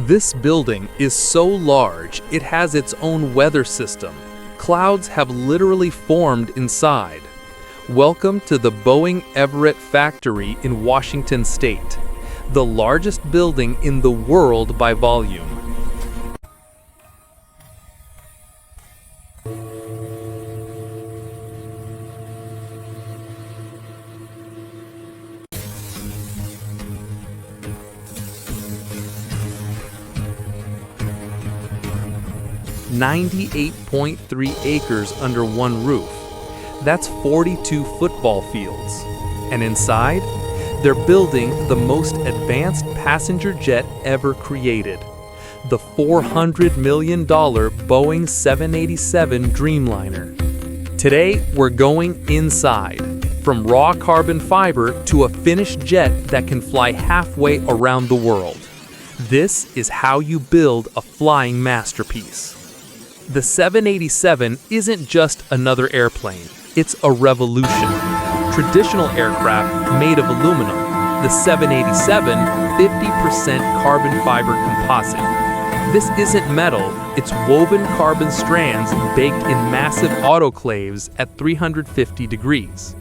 This building is so large, it has its own weather system. Clouds have literally formed inside. Welcome to the Boeing Everett factory in Washington State, the largest building in the world by volume. $98.3 acres under one roof. That's 42 football fields. And inside, they're building the most advanced passenger jet ever created, the $400 million Boeing 787 Dreamliner. Today, we're going inside, from raw carbon fiber to a finished jet that can fly halfway around the world. This is how you build a flying masterpiece. The 787 isn't just another airplane, it's a revolution. Traditional aircraft made of aluminum, the 787, 50% carbon fiber composite. This isn't metal, it's woven carbon strands baked in massive autoclaves at 350 degrees.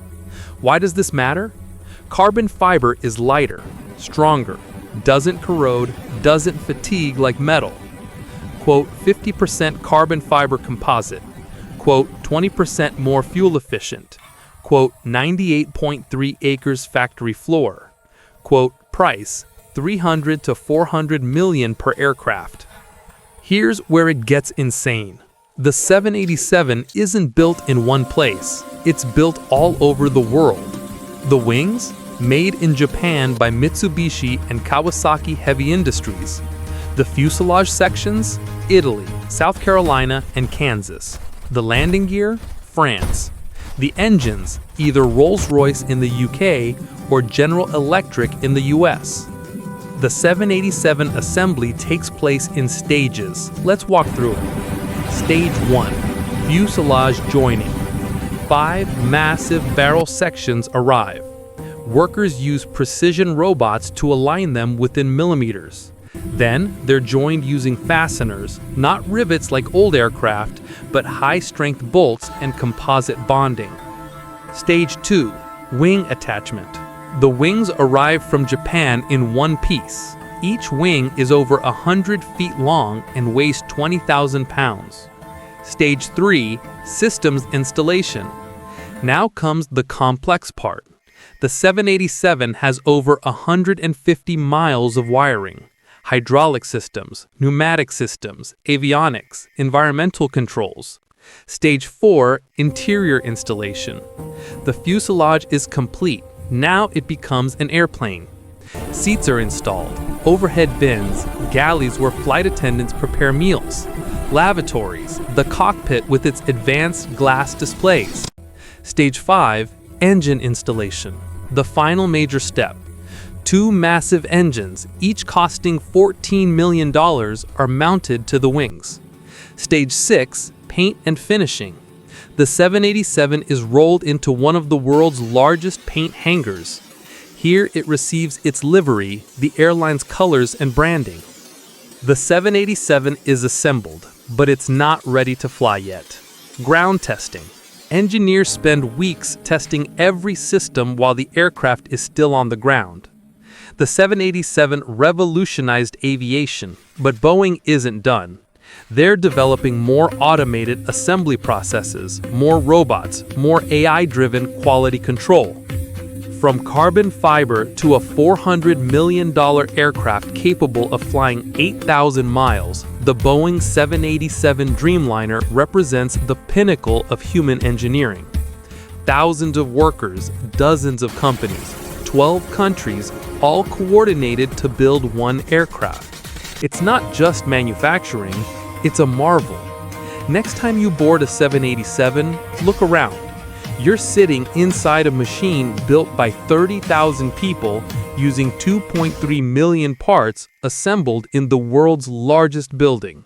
Why does this matter? Carbon fiber is lighter, stronger, doesn't corrode, doesn't fatigue like metal. Quote, 50% carbon fiber composite, quote, 20% more fuel efficient, quote, 98.3 acres factory floor, quote, price, 300 to 400 million per aircraft. Here's where it gets insane. The 787 isn't built in one place, it's built all over the world. The wings, made in Japan by Mitsubishi and Kawasaki Heavy Industries. The fuselage sections, Italy, South Carolina, and Kansas. The landing gear, France. The engines, either Rolls-Royce in the UK or General Electric in the US. The 787 assembly takes place in stages. Let's walk through it. Stage 1, fuselage joining. 5 massive barrel sections arrive. Workers use precision robots to align them within millimeters. Then, they're joined using fasteners, not rivets like old aircraft, but high-strength bolts and composite bonding. Stage 2, wing attachment. The wings arrive from Japan in one piece. Each wing is over 100 feet long and weighs 20,000 pounds. Stage 3, systems installation. Now comes the complex part. The 787 has over 150 miles of wiring. Hydraulic systems, pneumatic systems, avionics, environmental controls. Stage 4, interior installation. The fuselage is complete. Now it becomes an airplane. Seats are installed, overhead bins, galleys where flight attendants prepare meals, lavatories, the cockpit with its advanced glass displays. Stage 5, engine installation. The final major step. 2 massive engines, each costing $14 million, are mounted to the wings. Stage 6, paint and finishing. The 787 is rolled into one of the world's largest paint hangars. Here it receives its livery, the airline's colors and branding. The 787 is assembled, but it's not ready to fly yet. Ground testing. Engineers spend weeks testing every system while the aircraft is still on the ground. The 787 revolutionized aviation, but Boeing isn't done. They're developing more automated assembly processes, more robots, more AI-driven quality control. From carbon fiber to a $400 million aircraft capable of flying 8,000 miles, the Boeing 787 Dreamliner represents the pinnacle of human engineering. Thousands of workers, dozens of companies, 12 countries, all coordinated to build one aircraft. It's not just manufacturing, it's a marvel. Next time you board a 787, look around. You're sitting inside a machine built by 30,000 people using 2.3 million parts assembled in the world's largest building.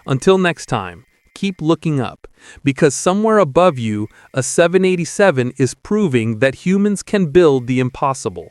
Until next time, keep looking up, because somewhere above you, a 787 is proving that humans can build the impossible.